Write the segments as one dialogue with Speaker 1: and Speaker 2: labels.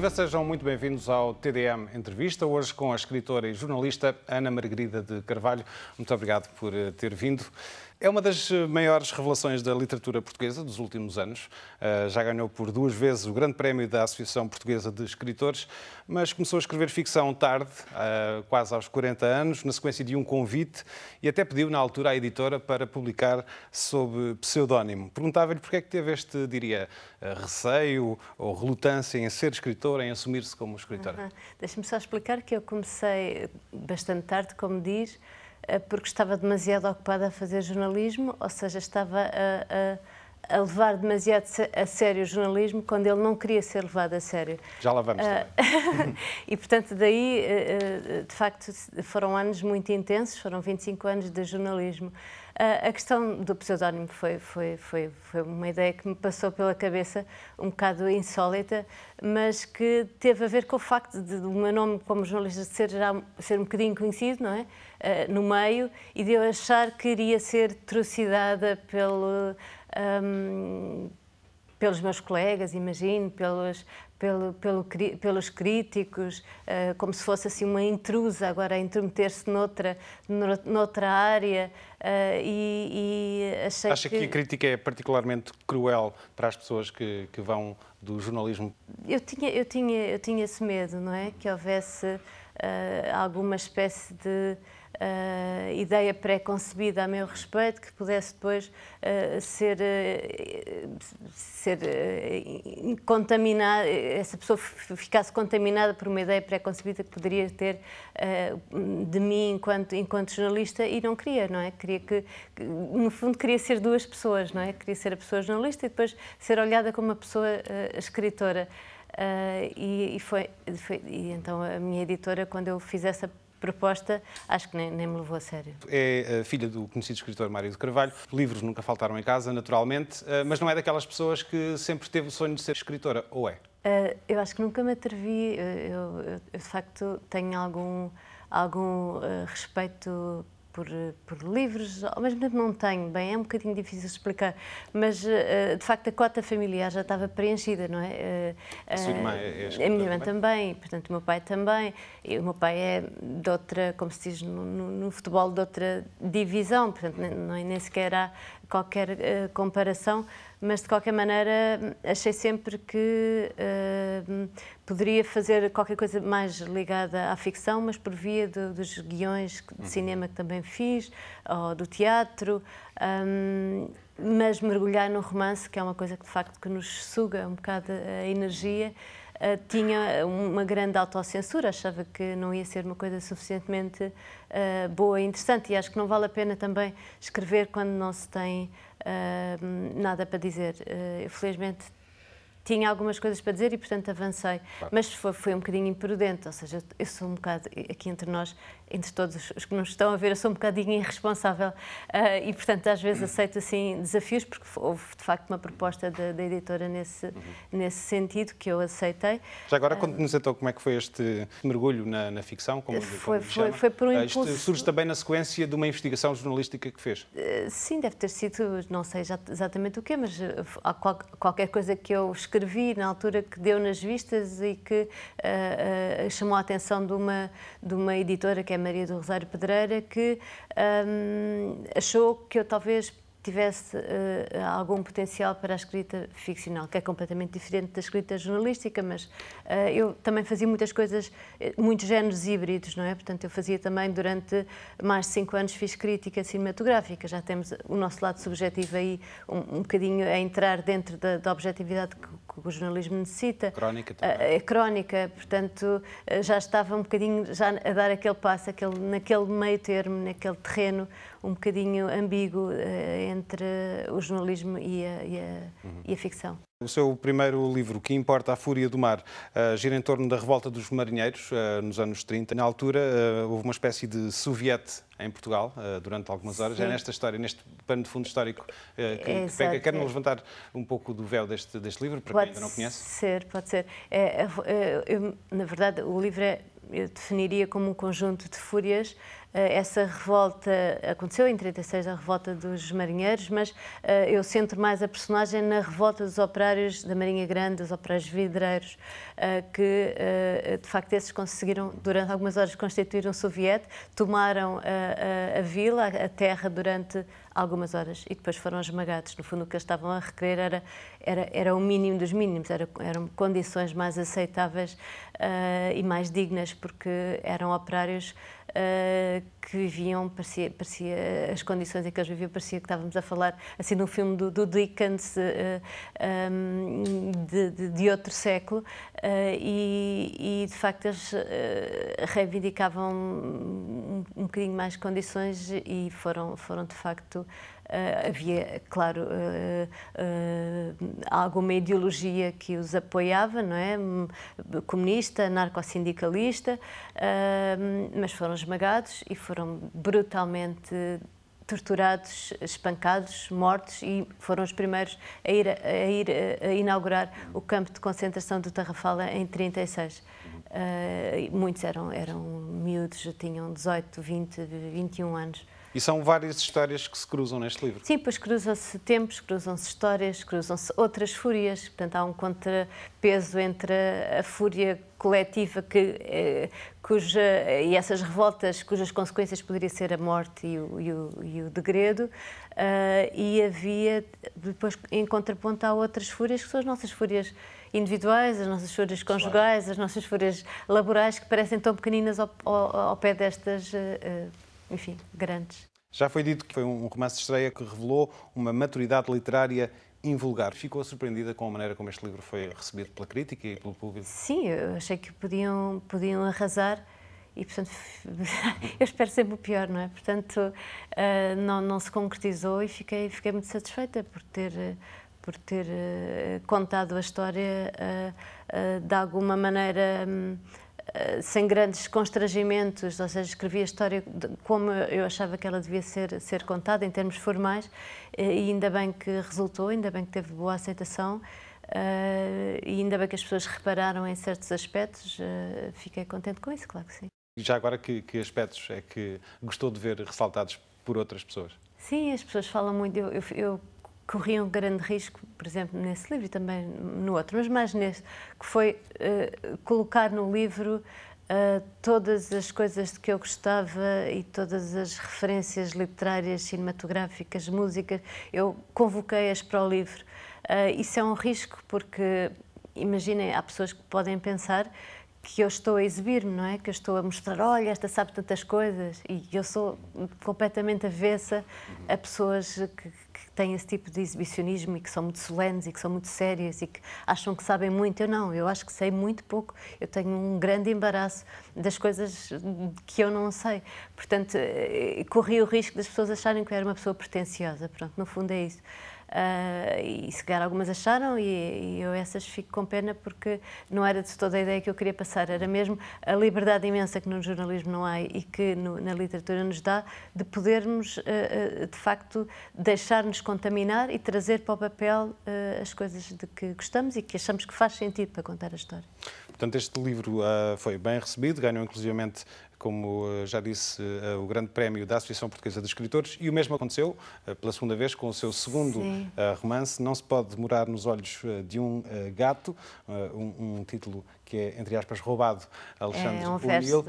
Speaker 1: Viva, sejam muito bem-vindos ao TDM Entrevista, hoje com a escritora e jornalista Ana Margarida de Carvalho. Muito obrigado por ter vindo. É uma das maiores revelações da literatura portuguesa dos últimos anos. Já ganhou por 2 vezes o Grande Prémio da Associação Portuguesa de Escritores, mas começou a escrever ficção tarde, quase aos 40 anos, na sequência de um convite, e até pediu na altura à editora para publicar sob pseudónimo. Perguntava-lhe porque é que teve este, diria, receio ou relutância em ser escritora, em assumir-se como escritora.
Speaker 2: Deixa-me só explicar que eu comecei bastante tarde, como diz, porque estava demasiado ocupada a fazer jornalismo, ou seja, estava a levar demasiado a sério o jornalismo quando ele não queria ser levado a sério.
Speaker 1: Já lá vamos também.
Speaker 2: E, portanto, daí, de facto, foram anos muito intensos, foram 25 anos de jornalismo. A questão do pseudónimo foi uma ideia que me passou pela cabeça, um bocado insólita, mas que teve a ver com o facto de o meu nome como jornalista ser um bocadinho conhecido, não é? No meio, e de eu achar que iria ser trucidada pelos meus colegas, imagino, pelos críticos, como se fosse assim uma intrusa agora a intrometer-se noutra área, e achei
Speaker 1: Acha que a crítica é particularmente cruel para as pessoas que vão do jornalismo?
Speaker 2: Eu tinha esse medo, não é? Que houvesse alguma espécie de ideia pré-concebida a meu respeito, que pudesse depois ser contaminada, essa pessoa ficasse contaminada por uma ideia pré-concebida que poderia ter de mim enquanto jornalista, e não queria, não é? Queria no fundo, queria ser 2 pessoas, não é? Queria ser a pessoa jornalista e depois ser olhada como uma pessoa escritora. E então a minha editora, quando eu fiz essa proposta, acho que nem me levou a sério.
Speaker 1: É filha do conhecido escritor Mário de Carvalho. Livros nunca faltaram em casa, naturalmente, mas não é daquelas pessoas que sempre teve o sonho de ser escritora, ou é?
Speaker 2: Eu acho que nunca me atrevi. Eu de facto, tenho algum respeito por livros, ao mesmo tempo não tenho, bem, é um bocadinho difícil de explicar, mas de facto a cota familiar já estava preenchida, não é?
Speaker 1: A sua irmã é escritora?
Speaker 2: A minha irmã também, portanto o meu pai também, e o meu pai é de outra, como se diz no futebol, de outra divisão, portanto nem sequer há qualquer comparação, mas de qualquer maneira achei sempre que poderia fazer qualquer coisa mais ligada à ficção, mas por via dos guiões de cinema que também fiz, ou do teatro, mas mergulhar no romance, que é uma coisa que de facto que nos suga um bocado a energia. Tinha uma grande autocensura, achava que não ia ser uma coisa suficientemente boa e interessante, e acho que não vale a pena também escrever quando não se tem nada para dizer. Eu, felizmente, tinha algumas coisas para dizer e, portanto, avancei. Claro. Mas foi um bocadinho imprudente, ou seja, eu sou um bocado, aqui entre nós, entre todos os que nos estão a ver, eu sou um bocadinho irresponsável e, portanto, às vezes aceito, assim, desafios, porque houve, de facto, uma proposta da editora nesse sentido, que eu aceitei.
Speaker 1: Já agora, conte-nos então como é que foi este mergulho na ficção, como
Speaker 2: foi por um impulso.
Speaker 1: Isto surge também na sequência de uma investigação jornalística que fez?
Speaker 2: Sim, deve ter sido, não sei exatamente o quê, mas qualquer coisa que eu escrevi na altura que deu nas vistas e que chamou a atenção de uma editora, que é Maria do Rosário Pedreira, que achou que eu talvez tivesse algum potencial para a escrita ficcional, que é completamente diferente da escrita jornalística, mas eu também fazia muitas coisas, muitos géneros híbridos, não é? Portanto, eu fazia também, durante mais de 5 anos, fiz crítica cinematográfica. Já temos o nosso lado subjetivo aí um bocadinho a entrar dentro da objetividade que o jornalismo necessita.
Speaker 1: Crónica também.
Speaker 2: A crónica, portanto, já estava um bocadinho já a dar aquele passo, naquele meio termo, naquele terreno um bocadinho ambíguo entre o jornalismo e a ficção.
Speaker 1: O seu primeiro livro, Que Importa a Fúria do Mar, gira em torno da revolta dos marinheiros, nos anos 30. Na altura, houve uma espécie de soviete em Portugal, durante algumas horas. Sim. É nesta história, neste pano de fundo histórico, que pega. Quero-me levantar um pouco do véu deste livro, para quem ainda não conhece?
Speaker 2: Pode ser. Na verdade, o livro é eu definiria como um conjunto de fúrias. Essa revolta aconteceu em 36, a revolta dos marinheiros, mas eu centro mais a personagem na revolta dos operários da Marinha Grande, dos operários vidreiros, que de facto esses conseguiram durante algumas horas constituir um soviete, tomaram a vila, a terra durante algumas horas e depois foram esmagados. No fundo o que eles estavam a requerer era o mínimo dos mínimos, eram condições mais aceitáveis e mais dignas, porque eram operários que viviam, parecia as condições em que eles viviam, parecia que estávamos a falar assim num filme do Dickens de outro século, e de facto eles reivindicavam um bocadinho mais condições e foram de facto. Havia, claro, alguma ideologia que os apoiava, não é? Comunista, anarcossindicalista, mas foram esmagados e foram brutalmente torturados, espancados, mortos, e foram os primeiros a ir a inaugurar o campo de concentração do Tarrafala em 36. Muitos eram miúdos, tinham 18, 20, 21 anos.
Speaker 1: E são várias histórias que se cruzam neste livro.
Speaker 2: Sim, pois cruzam-se tempos, cruzam-se histórias, cruzam-se outras fúrias. Portanto, há um contrapeso entre a fúria coletiva e essas revoltas cujas consequências poderia ser a morte e o degredo, e havia, depois, em contraponto, há outras fúrias, que são as nossas fúrias individuais, as nossas fúrias conjugais, as nossas fúrias laborais, que parecem tão pequeninas ao pé destas, enfim, grandes.
Speaker 1: Já foi dito que foi um romance de estreia que revelou uma maturidade literária invulgar. Ficou surpreendida com a maneira como este livro foi recebido pela crítica e pelo público?
Speaker 2: Sim, eu achei que podiam arrasar e, portanto, eu espero sempre o pior, não é? Portanto, não se concretizou e fiquei muito satisfeita por ter contado a história de alguma maneira sem grandes constrangimentos, ou seja, escrevi a história como eu achava que ela devia ser contada em termos formais, e ainda bem que resultou, ainda bem que teve boa aceitação, e ainda bem que as pessoas repararam em certos aspectos. Fiquei contente com isso, claro que sim.
Speaker 1: E já agora, que aspectos é que gostou de ver ressaltados por outras pessoas?
Speaker 2: Sim, as pessoas falam muito. Eu corri um grande risco, por exemplo, nesse livro e também no outro, mas mais nesse, que foi colocar no livro todas as coisas de que eu gostava e todas as referências literárias, cinematográficas, músicas. Eu convoquei-as para o livro. Isso é um risco, porque, imaginem, há pessoas que podem pensar que eu estou a exibir-me, não é? Que eu estou a mostrar, olha, esta sabe tantas coisas, e eu sou completamente avessa a pessoas que têm esse tipo de exibicionismo e que são muito solenes e que são muito sérias e que acham que sabem muito. Eu não, eu acho que sei muito pouco. Eu tenho um grande embaraço das coisas que eu não sei. Portanto, corri o risco das pessoas acharem que eu era uma pessoa pretenciosa. Pronto, no fundo é isso. E se calhar algumas acharam, e eu essas fico com pena, porque não era de toda a ideia que eu queria passar, era mesmo a liberdade imensa que no jornalismo não há e que na literatura nos dá, de podermos de facto deixar-nos contaminar e trazer para o papel as coisas de que gostamos e que achamos que faz sentido para contar a história.
Speaker 1: Portanto, este livro foi bem recebido, ganhou inclusivamente, como já disse, o Grande Prémio da Associação Portuguesa de Escritores, e o mesmo aconteceu pela segunda vez com o seu segundo romance, Não se pode demorar nos olhos de um gato, um título que é, entre aspas, roubado a Alexandre O'Neill.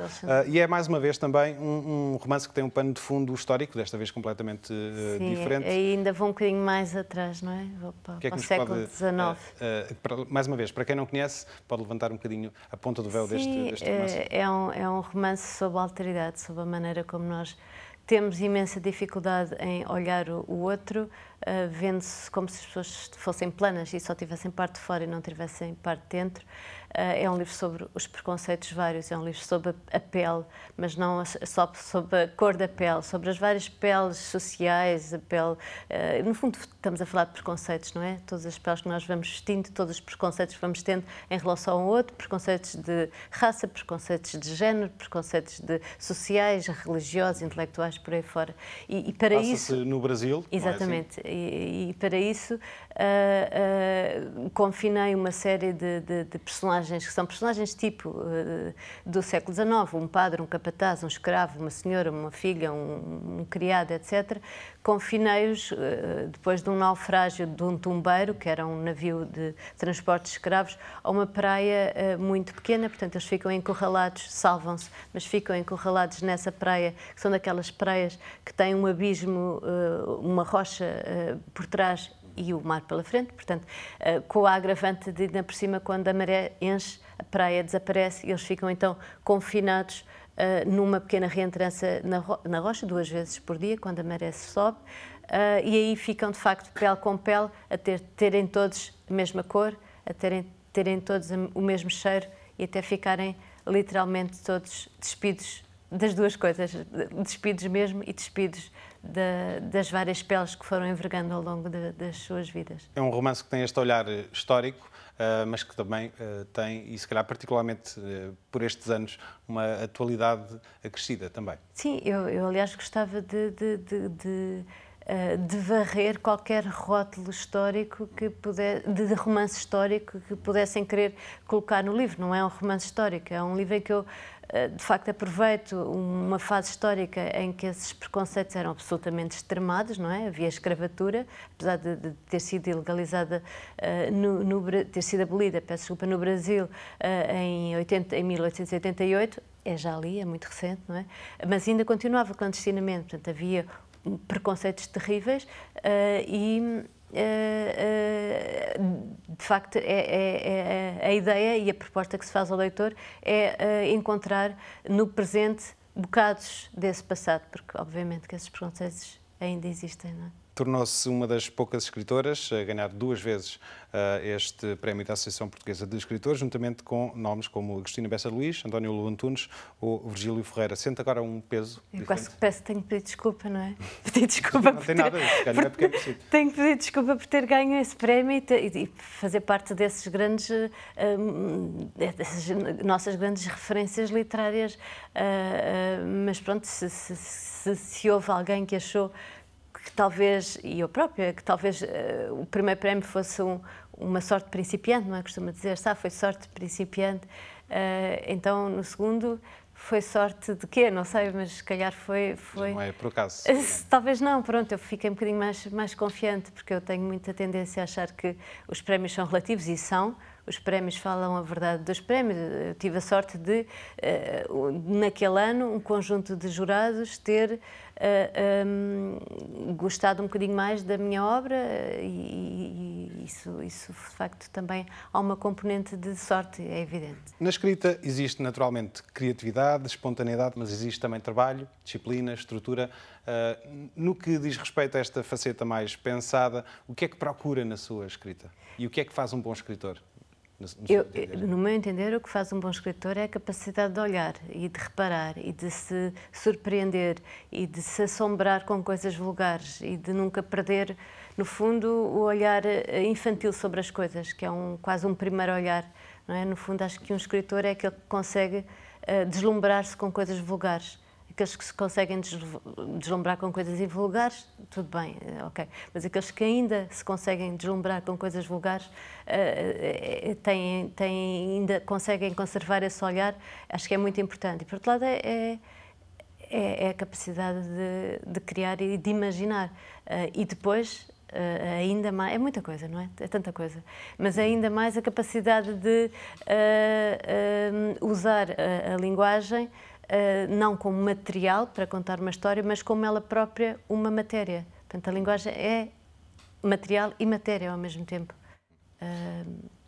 Speaker 1: E é, mais uma vez, também um romance que tem um pano de fundo histórico, desta vez completamente diferente.
Speaker 2: E ainda vou um bocadinho mais atrás, não é? Vou para o século XIX.
Speaker 1: Mais uma vez, para quem não conhece, pode levantar um bocadinho a ponta do véu deste romance.
Speaker 2: É um romance sobre a alteridade, sobre a maneira como nós temos imensa dificuldade em olhar o outro, vendo-se como se as pessoas fossem planas e só tivessem parte de fora e não tivessem parte de dentro. É um livro sobre os preconceitos vários, é um livro sobre a pele, mas não só sobre a cor da pele, sobre as várias peles sociais, a pele... No fundo, estamos a falar de preconceitos, não é? Todas as peles que nós vamos vestindo, todos os preconceitos que vamos tendo em relação ao outro, preconceitos de raça, preconceitos de género, preconceitos sociais, religiosos, intelectuais, escolares por aí fora. E para isso...
Speaker 1: no Brasil,
Speaker 2: exatamente.
Speaker 1: Não é assim?
Speaker 2: E para isso confinei uma série de personagens que são personagens tipo do século XIX, um padre, um capataz, um escravo, uma senhora, uma filha, um criado, etc. Confinei-os depois de um naufrágio de um tumbeiro, que era um navio de transporte de escravos, a uma praia muito pequena, portanto eles ficam encurralados, salvam-se, mas ficam encurralados nessa praia, que são daquelas praias que têm um abismo, uma rocha por trás e o mar pela frente, portanto, com a agravante de, ainda por cima, quando a maré enche, a praia desaparece e eles ficam então confinados numa pequena reentrança na rocha, 2 vezes por dia, quando a maré sobe, e aí ficam, de facto, pele com pele, a terem todos a mesma cor, a terem todos o mesmo cheiro e até ficarem literalmente todos despidos das duas coisas, despidos mesmo e despidos das várias peles que foram envergando ao longo das suas vidas.
Speaker 1: É um romance que tem este olhar histórico, mas que também tem, e se calhar particularmente por estes anos, uma atualidade acrescida também.
Speaker 2: Sim, eu aliás gostava de varrer qualquer rótulo histórico de romance histórico que pudessem querer colocar no livro. Não é um romance histórico, é um livro em que eu de facto aproveito uma fase histórica em que esses preconceitos eram absolutamente extremados, não é? Havia escravatura, apesar de ter sido ilegalizada, ter sido abolida, peço desculpa, no Brasil em 1888, é já ali, é muito recente, não é? Mas ainda continuava clandestinamente, portanto havia preconceitos terríveis de facto, a ideia e a proposta que se faz ao leitor é encontrar no presente bocados desse passado, porque obviamente que esses preconceitos ainda existem, não é?
Speaker 1: Tornou-se uma das poucas escritoras a ganhar 2 vezes este prémio da Associação Portuguesa de Escritores, juntamente com nomes como Agostina Bessa Luís, António Lobo Antunes ou Virgílio Ferreira. Sente agora um peso diferente?
Speaker 2: Eu quase que peço que tenho que pedir desculpa, não é? Pedir desculpa
Speaker 1: não tem nada, ganhar é porque é possível.
Speaker 2: Tenho que pedir desculpa por ter ganho esse prémio e fazer parte desses grandes, dessas nossas grandes referências literárias. Mas pronto, se houve alguém que achou que talvez, e eu própria, que talvez o primeiro prémio fosse uma sorte principiante, não é? Costuma dizer, foi sorte principiante. Então, no segundo, foi sorte de quê? Não sei, mas se calhar foi...
Speaker 1: Não é por acaso.
Speaker 2: Talvez não, pronto, eu fiquei um bocadinho mais confiante, porque eu tenho muita tendência a achar que os prémios são relativos, e são. Os prémios falam a verdade dos prémios. Eu tive a sorte de, naquele ano, um conjunto de jurados ter gostado um bocadinho mais da minha obra e isso, de facto, também há uma componente de sorte, é evidente.
Speaker 1: Na escrita existe, naturalmente, criatividade, espontaneidade, mas existe também trabalho, disciplina, estrutura. No que diz respeito a esta faceta mais pensada, o que é que procura na sua escrita? E o que é que faz um bom escritor?
Speaker 2: No meu entender, o que faz um bom escritor é a capacidade de olhar e de reparar e de se surpreender e de se assombrar com coisas vulgares e de nunca perder, no fundo, o olhar infantil sobre as coisas, que é quase um primeiro olhar, não é? No fundo, acho que um escritor é aquele que consegue deslumbrar-se com coisas vulgares. Aqueles que se conseguem deslumbrar com coisas invulgares, tudo bem, ok. Mas aqueles que ainda se conseguem deslumbrar com coisas vulgares, ainda conseguem conservar esse olhar, acho que é muito importante. E, por outro lado, é a capacidade de criar e de imaginar. E depois, ainda mais, é muita coisa, não é? É tanta coisa. Mas ainda mais a capacidade de usar a linguagem não como material para contar uma história, mas como ela própria uma matéria. Portanto, a linguagem é material e matéria ao mesmo tempo.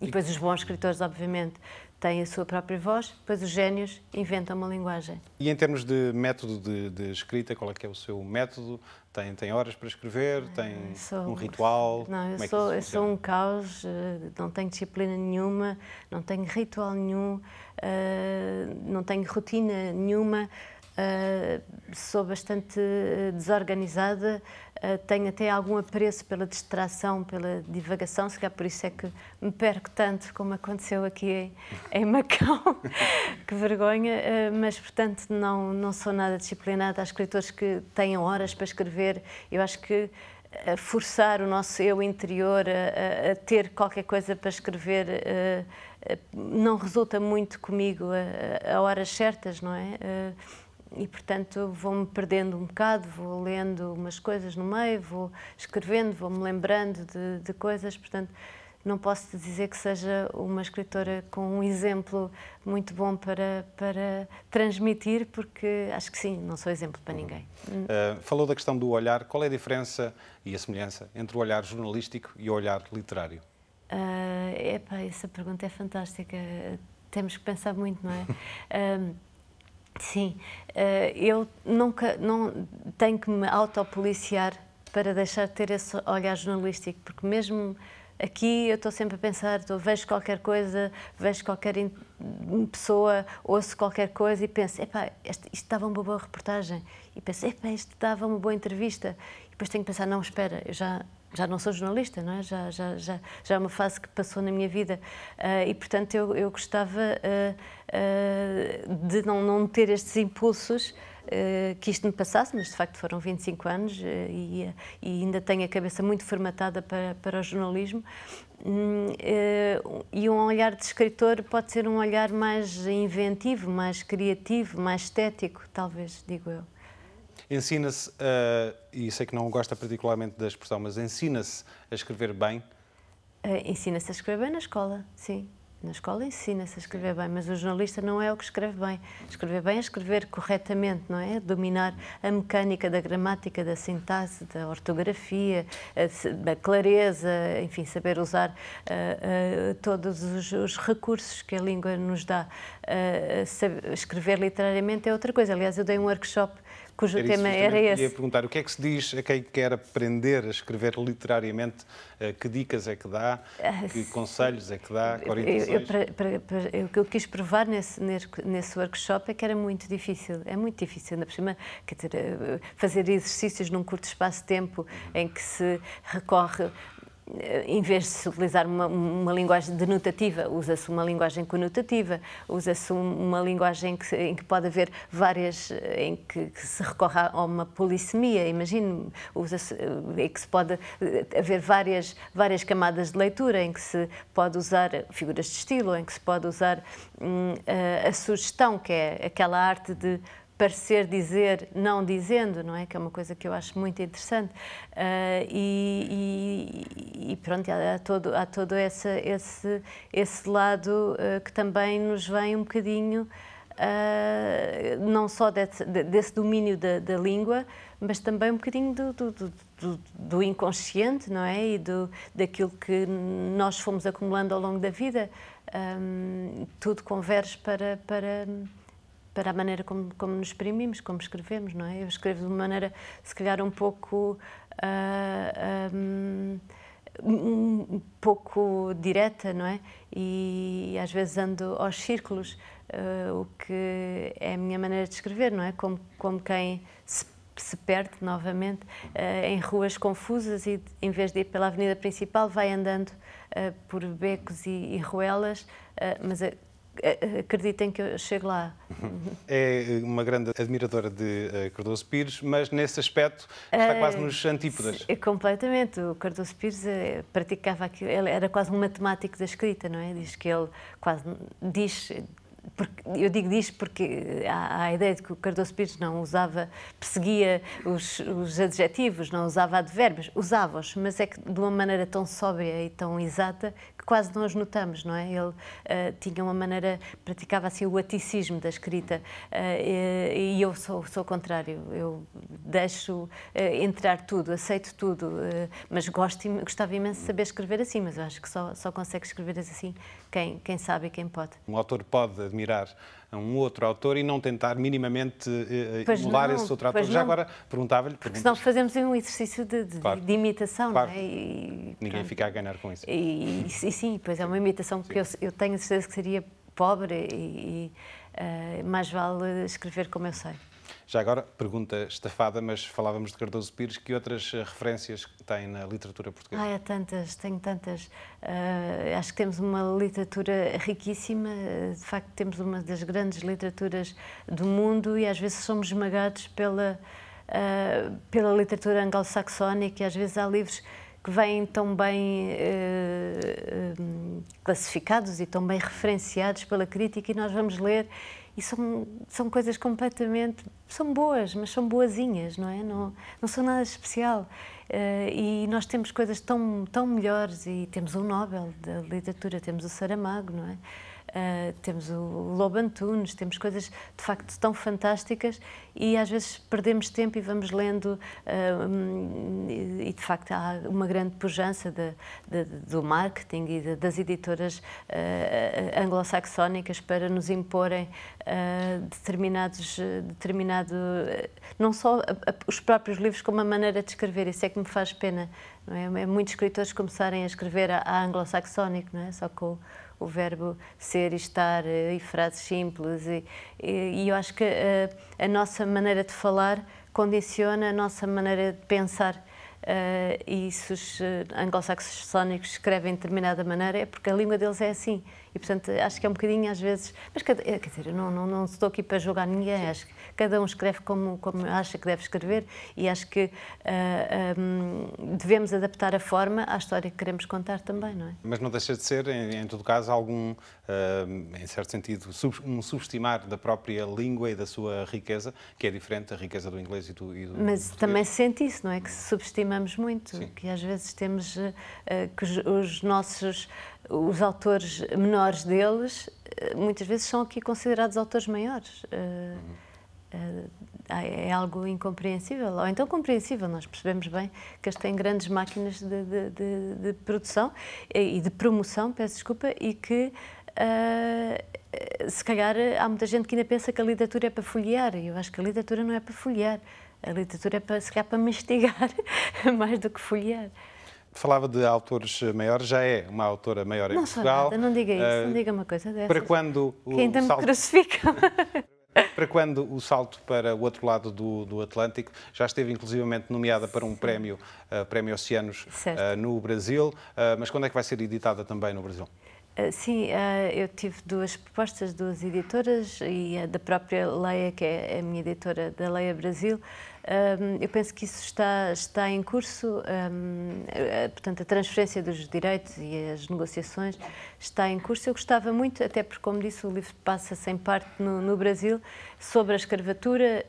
Speaker 2: E depois os bons escritores, obviamente, têm a sua própria voz, depois os génios inventam uma linguagem.
Speaker 1: E em termos de método de escrita, qual é que é o seu método? Tem horas para escrever? Tem um ritual?
Speaker 2: Não, eu sou um caos, não tenho disciplina nenhuma, não tenho ritual nenhum, não tenho rotina nenhuma. sou bastante desorganizada, tenho até algum apreço pela distração, pela divagação, se calhar por isso é que me perco tanto, como aconteceu aqui em Macau, que vergonha, mas portanto não sou nada disciplinada. Há escritores que têm horas para escrever, eu acho que forçar o nosso eu interior a ter qualquer coisa para escrever não resulta muito comigo a horas certas, não é? E, portanto, vou-me perdendo um bocado, vou lendo umas coisas no meio, vou escrevendo, vou-me lembrando de coisas, portanto, não posso dizer que seja uma escritora com um exemplo muito bom para transmitir, porque acho que sim, não sou exemplo para ninguém.
Speaker 1: Falou da questão do olhar. Qual é a diferença e a semelhança entre o olhar jornalístico e o olhar literário?
Speaker 2: Essa pergunta é fantástica. Temos que pensar muito, não é? Sim, eu não tenho que me autopoliciar para deixar de ter esse olhar jornalístico, porque mesmo aqui eu estou sempre a pensar, vejo qualquer coisa, vejo qualquer pessoa, ouço qualquer coisa e penso, isto dava uma boa reportagem, e penso, isto dava uma boa entrevista, e depois tenho que pensar, não, espera, eu já não sou jornalista, não é? Já é uma fase que passou na minha vida e, portanto, eu gostava de não ter estes impulsos que isto me passasse, mas de facto foram 25 anos e ainda tenho a cabeça muito formatada para o jornalismo. E um olhar de escritor pode ser um olhar mais inventivo, mais criativo, mais estético, talvez, digo eu.
Speaker 1: Ensina-se, e sei que não gosta particularmente da expressão, mas ensina-se a escrever bem?
Speaker 2: Ensina-se a escrever bem na escola, sim. Na escola ensina-se a escrever bem, mas o jornalista não é o que escreve bem. Escrever bem é escrever corretamente, não é? Dominar a mecânica da gramática, da sintaxe, da ortografia, da clareza, enfim, saber usar todos os recursos que a língua nos dá. Escrever literariamente é outra coisa. Aliás, eu dei um workshop cujo tema era esse.
Speaker 1: Queria perguntar, o que é que se diz a quem quer aprender a escrever literariamente? Que dicas é que dá? Que conselhos é que dá? Que orientações?
Speaker 2: O que eu quis provar nesse workshop é que era muito difícil. É muito difícil, ainda por cima, quer dizer, fazer exercícios num curto espaço de tempo em que se recorre, em vez de se utilizar uma linguagem denotativa, usa-se uma linguagem conotativa, usa-se uma linguagem em que pode haver várias, em que se recorre a uma polissemia, imagine, em que se pode haver várias camadas de leitura, em que se pode usar figuras de estilo, em que se pode usar a sugestão, que é aquela arte de parecer dizer, não dizendo, não é? Que é uma coisa que eu acho muito interessante. E pronto, há todo esse lado que também nos vem um bocadinho, não só desse domínio da língua, mas também um bocadinho do inconsciente, não é? E daquilo que nós fomos acumulando ao longo da vida. Tudo converge para a maneira como nos exprimimos, como escrevemos, não é? Eu escrevo de uma maneira, se calhar, um pouco direta, não é? E às vezes ando aos círculos, o que é a minha maneira de escrever, não é? Como quem se perde novamente em ruas confusas e, em vez de ir pela avenida principal, vai andando por becos e ruelas, mas acreditem que eu chego lá.
Speaker 1: É uma grande admiradora de Cardoso Pires, mas nesse aspecto está quase nos antípodas.
Speaker 2: Completamente. O Cardoso Pires praticava aquilo, ele era quase um matemático da escrita, não é? Diz que ele quase diz... Eu digo disto porque há a ideia de que o Cardoso Pires não perseguia os adjetivos, não usava advérbios, usava-os, mas é que de uma maneira tão sóbria e tão exata que quase não os notamos, não é? Ele tinha uma maneira, praticava assim o aticismo da escrita e eu sou o contrário, eu deixo entrar tudo, aceito tudo, mas gostava imenso de saber escrever assim, mas eu acho que só consegue escrever assim quem sabe e quem pode.
Speaker 1: Um autor pode admirar um outro autor e não tentar minimamente emular esse outro autor. Já agora perguntava-lhe...
Speaker 2: Porque senão fazemos um exercício
Speaker 1: claro,
Speaker 2: de imitação,
Speaker 1: claro.
Speaker 2: Não é? E
Speaker 1: ninguém fica a ganhar com isso.
Speaker 2: E sim, pois é uma imitação que eu tenho a certeza que seria pobre e mais vale escrever como eu sei.
Speaker 1: Já agora, pergunta estafada, mas falávamos de Cardoso Pires, que outras referências tem na literatura portuguesa?
Speaker 2: Há tantas, tenho tantas. Acho que temos uma literatura riquíssima, de facto temos uma das grandes literaturas do mundo e às vezes somos esmagados pela literatura anglo-saxónica e às vezes há livros que vêm tão bem classificados e tão bem referenciados pela crítica e nós vamos ler e são coisas completamente... são boas, mas são boazinhas, não é? Não são nada especial. E nós temos coisas tão melhores e temos o Nobel da literatura, temos o Saramago, não é? Temos o Lobo Antunes, temos coisas de facto tão fantásticas e às vezes perdemos tempo e vamos lendo e de facto há uma grande pujança do marketing e das editoras anglo-saxónicas para nos imporem determinado, não só os próprios livros como a maneira de escrever, isso é que me faz pena, não é? Muitos escritores começarem a escrever a anglo-saxónico, não é? Só com o verbo ser e estar e frases simples e eu acho que a nossa maneira de falar condiciona a nossa maneira de pensar e se os anglo-saxónicos escrevem de determinada maneira é porque a língua deles é assim e portanto acho que é um bocadinho às vezes, mas quer dizer, eu não estou aqui para julgar ninguém, acho que cada um escreve como acha que deve escrever e acho que devemos adaptar a forma à história que queremos contar também, não é?
Speaker 1: Mas não deixa de ser, em todo caso, algum, em certo sentido, um subestimar da própria língua e da sua riqueza, que é diferente da riqueza do inglês e do
Speaker 2: Mas
Speaker 1: português.
Speaker 2: também se sente isso, não é? Que subestimamos muito,
Speaker 1: Sim.
Speaker 2: que às vezes temos que os autores menores deles, muitas vezes são aqui considerados autores maiores. É algo incompreensível, ou então compreensível, nós percebemos bem que eles têm grandes máquinas de produção e de promoção, peço desculpa, e que se calhar há muita gente que ainda pensa que a literatura é para folhear, e eu acho que a literatura não é para folhear, a literatura é para, se calhar, para mastigar, mais do que folhear.
Speaker 1: Falava de autores maiores, já é uma autora maior em Portugal.
Speaker 2: Não sou nada, não diga isso, não diga uma coisa dessas.
Speaker 1: Para quando
Speaker 2: que ainda me crucificam.
Speaker 1: Para quando o salto para o outro lado do Atlântico, já esteve inclusivamente nomeada para um prémio Oceanos no Brasil, mas quando é que vai ser editada também no Brasil?
Speaker 2: Sim, eu tive duas propostas, duas editoras e a da própria Leia, que é a minha editora da Leia Brasil. Eu penso que isso está em curso, portanto, a transferência dos direitos e as negociações está em curso. Eu gostava muito, até porque, como disse, o livro passa-se em parte no Brasil, sobre a escravatura.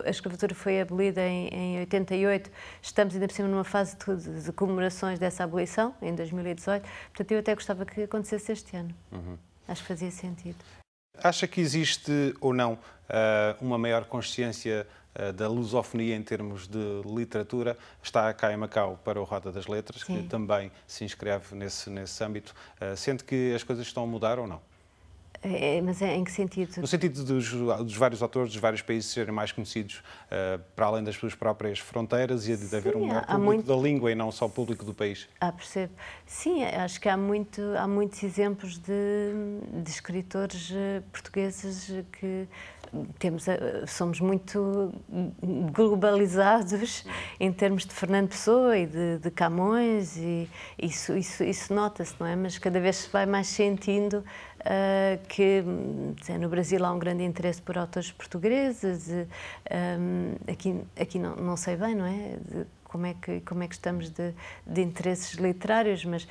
Speaker 2: A escravatura foi abolida em 88, estamos ainda por cima numa fase de comemorações dessa abolição, em 2018, portanto, eu até gostava que acontecesse este ano. Acho que fazia sentido.
Speaker 1: Acha que existe ou não uma maior consciência da lusofonia em termos de literatura? Está cá em Macau para o Roda das Letras,
Speaker 2: Sim.
Speaker 1: que também se inscreve nesse âmbito. Sente que as coisas estão a mudar ou não?
Speaker 2: Mas em que sentido?
Speaker 1: No sentido dos vários autores, dos vários países serem mais conhecidos para além das suas próprias fronteiras e de haver um maior público da língua e não só público do país.
Speaker 2: Percebo. Sim, acho que há muitos exemplos de escritores portugueses que somos muito globalizados em termos de Fernando Pessoa e de Camões e isso nota-se, não é? Mas cada vez se vai mais sentindo que no Brasil há um grande interesse por autores portugueses, aqui não sei bem, não é? Como é que estamos de interesses literários, mas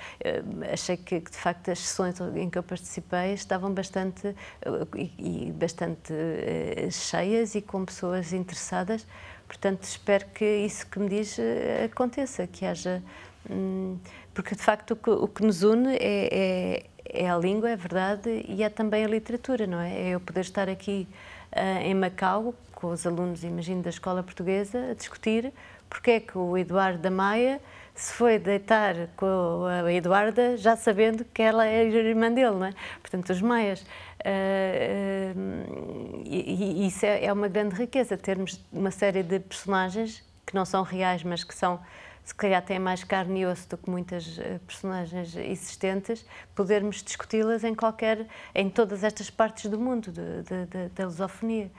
Speaker 2: achei que de facto as sessões em que eu participei estavam bastante cheias e com pessoas interessadas, portanto espero que isso que me diz aconteça, que haja, porque de facto o que nos une é a língua, é verdade, e é também a literatura, não é? É eu poder estar aqui em Macau com os alunos, imagino, da Escola Portuguesa, a discutir porque é que o Eduardo da Maia se foi deitar com a Eduarda já sabendo que ela é a irmã dele, não é? Portanto, os maias. E isso é uma grande riqueza, termos uma série de personagens que não são reais, mas que são se calhar têm mais carne e osso do que muitas personagens existentes, podermos discuti-las em todas estas partes do mundo da lusofonia.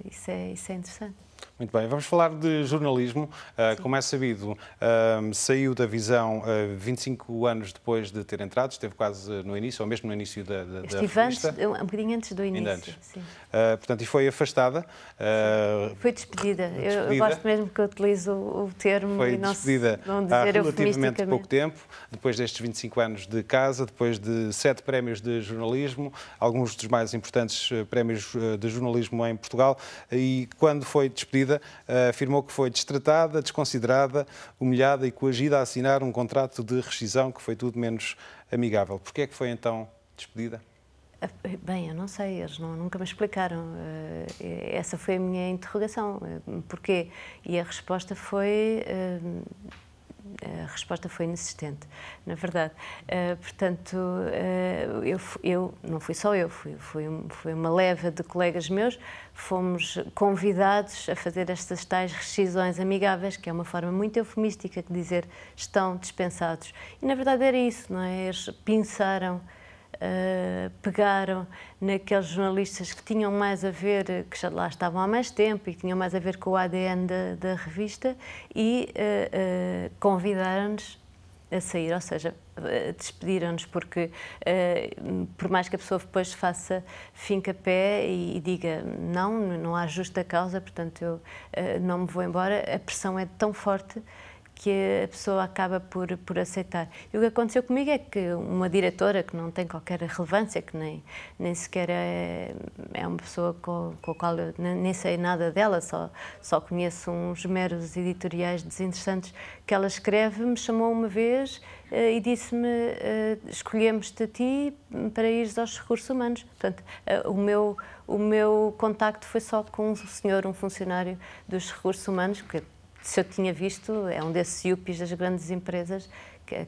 Speaker 2: Isso é interessante.
Speaker 1: Muito bem, vamos falar de jornalismo. Como é sabido, saiu da Visão 25 anos depois de ter entrado, esteve quase no início, ou mesmo no início da revista.
Speaker 2: Um bocadinho antes do início. Antes. Sim.
Speaker 1: Portanto, e foi afastada.
Speaker 2: Foi despedida. Eu gosto mesmo que eu utilizo o termo
Speaker 1: foi
Speaker 2: e não
Speaker 1: despedida
Speaker 2: há
Speaker 1: relativamente pouco tempo, depois destes 25 anos de casa, depois de 7 prémios de jornalismo, alguns dos mais importantes prémios de jornalismo em Portugal, e quando foi despedida, afirmou que foi destratada, desconsiderada, humilhada e coagida a assinar um contrato de rescisão que foi tudo menos amigável. Porquê é que foi então despedida?
Speaker 2: Bem, eu não sei, eles nunca me explicaram. Essa foi a minha interrogação. Porquê? E a resposta foi inexistente, na verdade. Portanto, eu não fui só eu, foi uma leva de colegas meus, fomos convidados a fazer estas tais rescisões amigáveis, que é uma forma muito eufemística de dizer estão dispensados. E, na verdade, era isso, não é? Eles pinçaram, pegaram naqueles jornalistas que tinham mais a ver, que já lá estavam há mais tempo e que tinham mais a ver com o ADN da revista e convidaram-nos a sair, ou seja, despediram-nos porque, por mais que a pessoa depois faça finca-pé e diga não há justa causa, portanto eu não me vou embora, a pressão é tão forte que a pessoa acaba por aceitar. E o que aconteceu comigo é que uma diretora que não tem qualquer relevância, que nem sequer é uma pessoa com a qual eu nem sei nada dela, só conheço uns meros editoriais desinteressantes que ela escreve, me chamou uma vez e disse-me escolhemos-te a ti para ires aos recursos humanos. Portanto, o meu contacto foi só com um funcionário dos recursos humanos, que se eu tinha visto, é um desses yuppies das grandes empresas,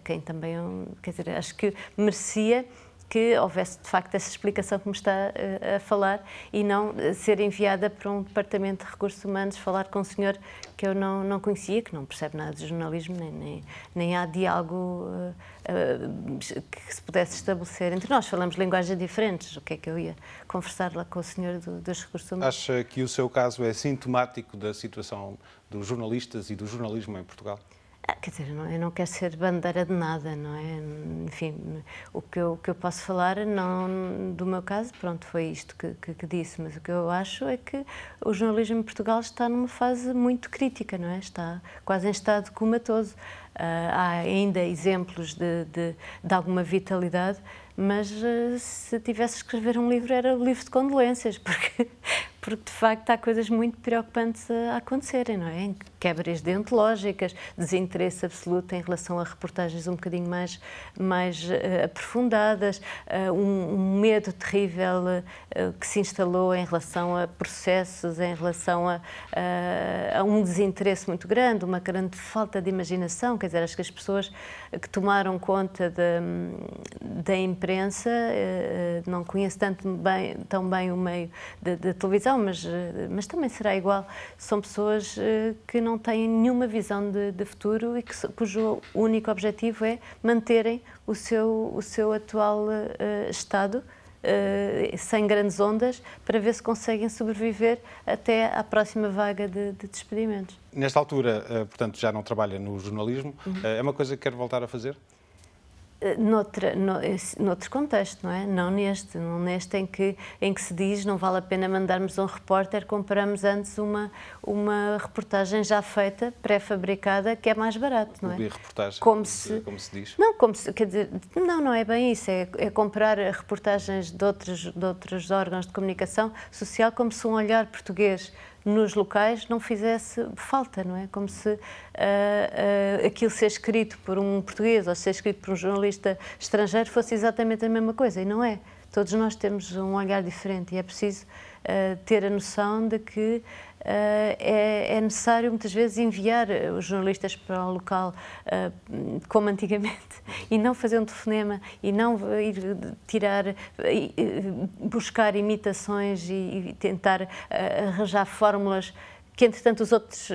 Speaker 2: quem também, quer dizer, acho que merecia que houvesse de facto essa explicação que me está a falar e não ser enviada para um departamento de recursos humanos, falar com um senhor que eu não conhecia, que não percebe nada de jornalismo, nem há diálogo que se pudesse estabelecer entre nós. Falamos linguagens diferentes, o que é que eu ia conversar lá com o senhor dos recursos humanos?
Speaker 1: Acha que o seu caso é sintomático da situação dos jornalistas e do jornalismo em Portugal?
Speaker 2: Quer dizer, eu não quero ser bandeira de nada, não é? Enfim, o que eu posso falar do meu caso, pronto, foi isto que disse, mas o que eu acho é que o jornalismo em Portugal está numa fase muito crítica, não é? Está quase em estado comatoso. Há ainda exemplos de alguma vitalidade, mas se tivesse que escrever um livro era o livro de condolências, porque de facto há coisas muito preocupantes a acontecerem, não é? Quebras deontológicas, desinteresse absoluto em relação a reportagens um bocadinho mais aprofundadas, um medo terrível que se instalou em relação a processos, em relação a um desinteresse muito grande, uma grande falta de imaginação. Quer dizer, acho que as pessoas que tomaram conta da imprensa, não conheço tão bem o meio da televisão, mas também será igual. São pessoas que não têm nenhuma visão de futuro e cujo único objetivo é manterem o seu atual estado, sem grandes ondas, para ver se conseguem sobreviver até à próxima vaga de despedimentos.
Speaker 1: Nesta altura, portanto, já não trabalha no jornalismo. É uma coisa que quer voltar a fazer?
Speaker 2: Noutro contexto, não é? Não neste em que se diz não vale a pena mandarmos um repórter, compramos antes uma reportagem já feita, pré-fabricada, que é mais barato, não é?
Speaker 1: Reportagem,
Speaker 2: como se diz? Não, quer dizer, não é bem isso, é comprar reportagens de outros órgãos de comunicação social como se um olhar português nos locais não fizesse falta, não é? Como se aquilo ser escrito por um português ou ser escrito por um jornalista estrangeiro fosse exatamente a mesma coisa, e não é. Todos nós temos um olhar diferente e é preciso ter a noção de que é necessário muitas vezes enviar os jornalistas para o local como antigamente e não fazer um telefonema e não ir buscar imitações e tentar arranjar fórmulas que entretanto os outros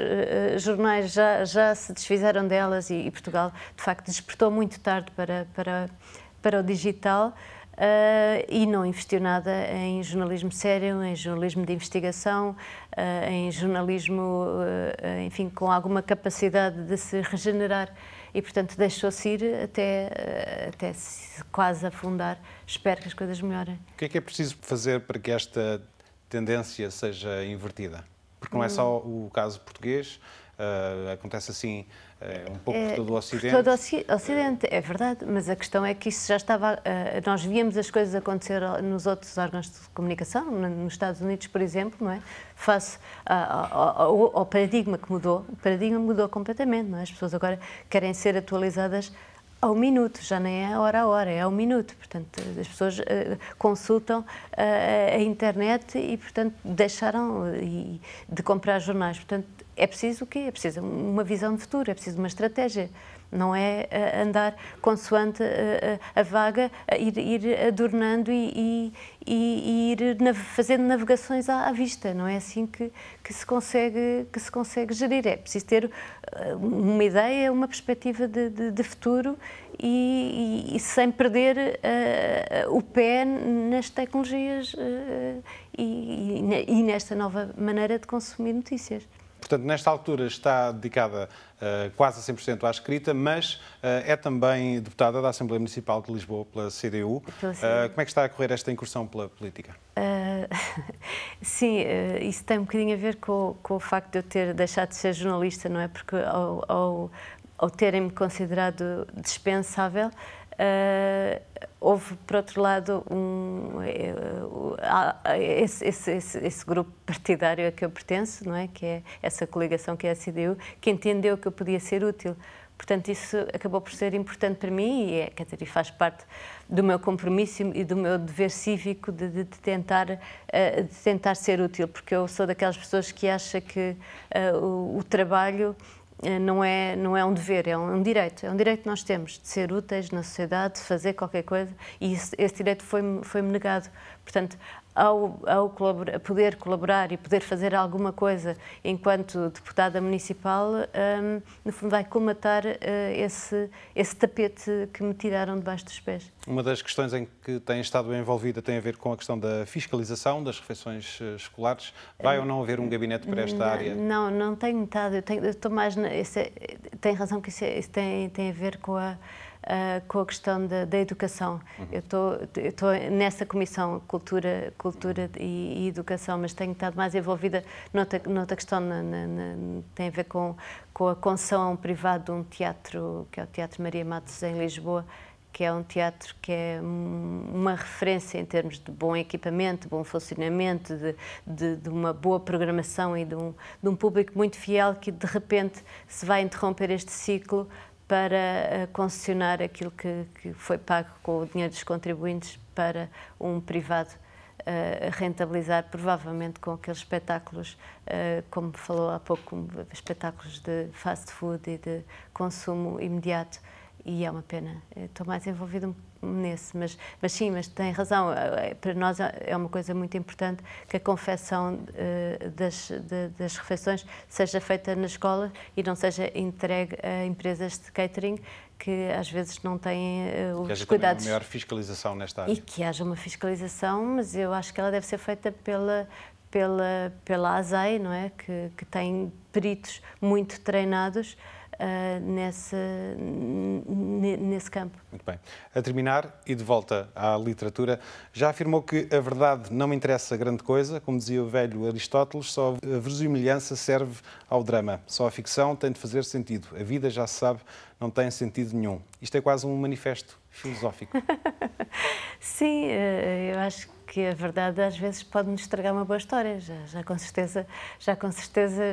Speaker 2: jornais já se desfizeram delas e Portugal, de facto, despertou muito tarde para o digital. E não investiu nada em jornalismo sério, em jornalismo de investigação, em jornalismo, enfim, com alguma capacidade de se regenerar e, portanto, deixou-se ir até se quase afundar. Espero que as coisas melhorem.
Speaker 1: O que é preciso fazer para que esta tendência seja invertida? Porque não é só o caso português, acontece assim um pouco por todo o Ocidente.
Speaker 2: Por todo o Ocidente, é verdade, mas a questão é que isso já estava... nós víamos as coisas acontecer nos outros órgãos de comunicação, nos Estados Unidos, por exemplo, não é? Face ao paradigma que mudou. O paradigma mudou completamente, não é? As pessoas agora querem ser atualizadas ao minuto, já nem é hora a hora, é ao minuto. Portanto, as pessoas consultam a internet e, portanto, deixaram de comprar jornais. Portanto, é preciso o quê? É preciso uma visão de futuro, é preciso uma estratégia. Não é andar consoante a vaga, ir adornando e ir fazendo navegações à vista. Não é assim que se consegue gerir. É preciso ter uma ideia, uma perspectiva de futuro e sem perder o pé nas tecnologias e nesta nova maneira de consumir notícias.
Speaker 1: Portanto, nesta altura está dedicada quase a 100% à escrita, mas é também deputada da Assembleia Municipal de Lisboa pela CDU. Como é que está a correr esta incursão pela política?
Speaker 2: Sim, isso tem um bocadinho a ver com o facto de eu ter deixado de ser jornalista, não é? Porque ao terem-me considerado dispensável, houve, por outro lado, esse grupo partidário a que eu pertenço, não é? Que é essa coligação que é a CDU, que entendeu que eu podia ser útil. Portanto, isso acabou por ser importante para mim quer dizer, e faz parte do meu compromisso e do meu dever cívico de tentar ser útil, porque eu sou daquelas pessoas que acham que o trabalho não é um dever, é um direito. É um direito que nós temos de ser úteis na sociedade, de fazer qualquer coisa, e esse direito foi-me negado. Portanto, ao poder colaborar e poder fazer alguma coisa enquanto deputada municipal, no fundo vai colmatar esse tapete que me tiraram debaixo dos pés.
Speaker 1: Uma das questões em que tem estado envolvida tem a ver com a questão da fiscalização das refeições escolares. Vai ou não haver um gabinete para esta área?
Speaker 2: Não tenho estado. Eu estou mais... Tem razão que isso tem a ver com a questão da educação. Eu estou nessa comissão Cultura e Educação, mas tenho estado mais envolvida noutra questão, tem a ver com a concessão privada de um teatro, que é o Teatro Maria Matos, em Lisboa, que é um teatro que é uma referência em termos de bom equipamento, de bom funcionamento, de uma boa programação e de um público muito fiel que, de repente, se vai interromper este ciclo para concessionar aquilo que foi pago com o dinheiro dos contribuintes para um privado rentabilizar, provavelmente com aqueles espetáculos, como falou há pouco, espetáculos de fast food e de consumo imediato. E é uma pena. Estou mais envolvida nesse, mas tem razão. Para nós é uma coisa muito importante que a confecção das refeições seja feita na escola e não seja entregue a empresas de catering que às vezes não têm os cuidados. Que haja
Speaker 1: uma maior fiscalização nesta área.
Speaker 2: E que haja uma fiscalização, mas eu acho que ela deve ser feita pela ASAI, não é? Que tem peritos muito treinados nesse campo.
Speaker 1: Muito bem. A terminar, e de volta à literatura, já afirmou que a verdade não me interessa grande coisa, como dizia o velho Aristóteles, só a verosimilhança serve ao drama, só a ficção tem de fazer sentido. A vida, já se sabe, não tem sentido nenhum. Isto é quase um manifesto filosófico.
Speaker 2: Sim, eu acho que a verdade às vezes pode-nos estragar uma boa história. Já com certeza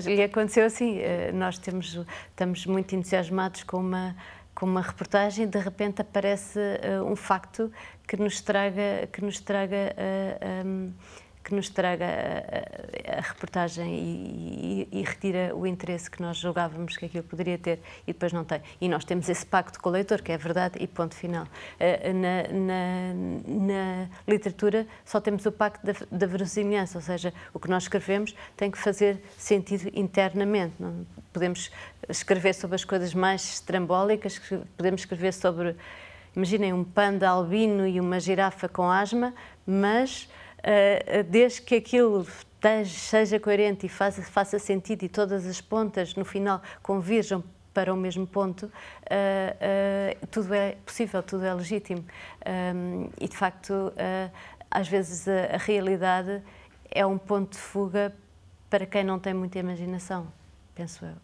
Speaker 2: lhe aconteceu assim. Nós estamos muito entusiasmados com uma reportagem e de repente aparece um facto que nos traga que nos traga a reportagem e retira o interesse que nós julgávamos que aquilo poderia ter e depois não tem. E nós temos esse pacto com o leitor, que é verdade e ponto final. Na literatura só temos o pacto da verossimilhança, ou seja, o que nós escrevemos tem que fazer sentido internamente. Não podemos escrever sobre as coisas mais estrambólicas, podemos escrever sobre, imaginem, um panda albino e uma girafa com asma, mas desde que aquilo seja coerente e faça sentido e todas as pontas no final converjam para o mesmo ponto, tudo é possível, tudo é legítimo. E, de facto, às vezes a realidade é um ponto de fuga para quem não tem muita imaginação, penso eu.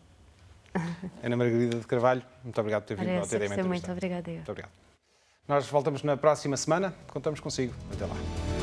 Speaker 1: Ana Margarida de Carvalho, muito obrigado por ter vindo ao TDM Entrevista.
Speaker 2: Muito obrigada.
Speaker 1: Muito obrigado. Nós voltamos na próxima semana, contamos consigo. Até lá.